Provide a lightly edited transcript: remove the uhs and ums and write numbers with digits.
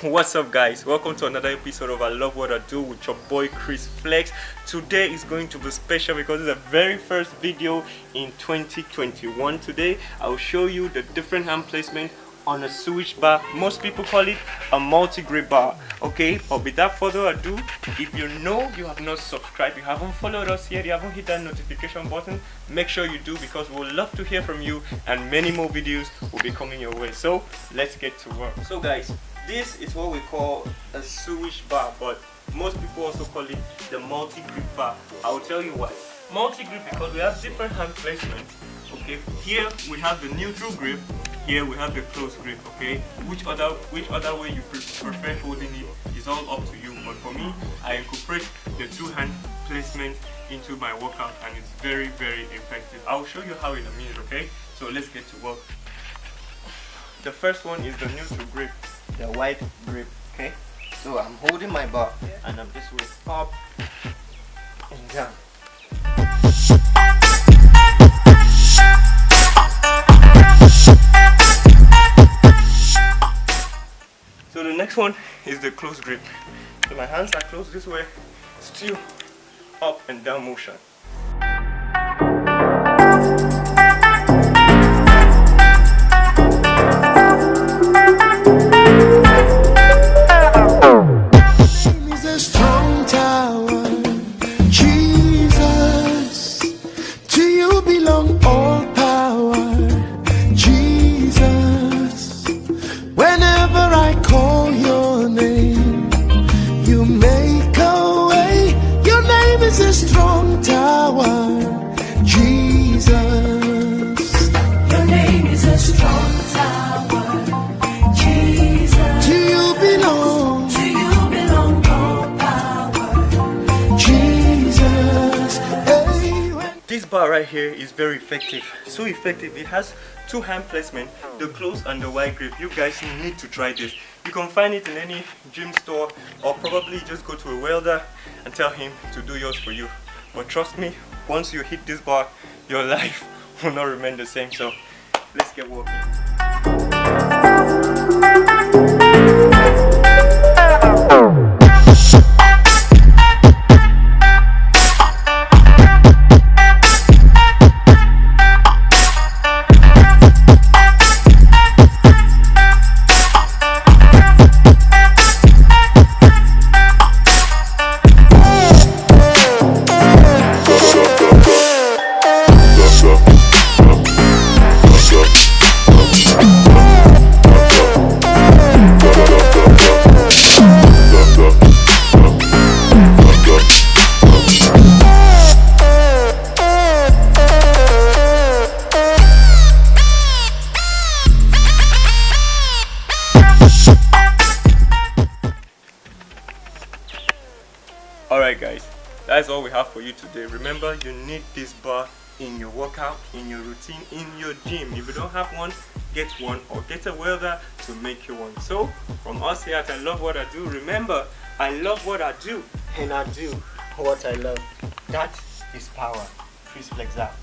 What's up guys, welcome to another episode of I Love What I Do with your boy Chrizflex. Today is going to be special because it's the very first video in 2021. Today I'll show you the different hand placement on a Swiss bar. Most people call it a multi-grip bar. Okay, but without further ado, if you know you have not subscribed, you haven't followed us yet, you haven't hit that notification button, make sure you do, because we'll love to hear from you and many more videos will be coming your way. So let's get to work. So guys, this is what we call a Swiss bar, but most people also call it the multi-grip bar. I will tell you why. Multi-grip because we have different hand placements. Okay, here we have the neutral grip, here we have the close grip. Okay, which other way you prefer holding it is all up to you, but for me, I incorporate the two hand placement into my workout and it's very effective. I'll show you how in a minute. Okay, so let's get to work. The first one is the neutral grip, the wide grip. Okay, so I'm holding my bar and I'm just going up and down. So the next one is the close grip. So my hands are closed this way, still up and down motion. This bar right here is very effective, so effective. It has two hand placement, the close and the wide grip. You guys need to try this. You can find it in any gym store, or probably just go to a welder and tell him to do yours for you. But trust me, once you hit this bar, your life will not remain the same. So let's get working. Alright guys, that's all we have for you today. Remember, you need this bar in your workout, in your routine, in your gym. If you don't have one, get one or get a welder to make you one. So from us here at I Love What I Do, remember, I love what I do and I do what I love. That is power. Chrizflex out.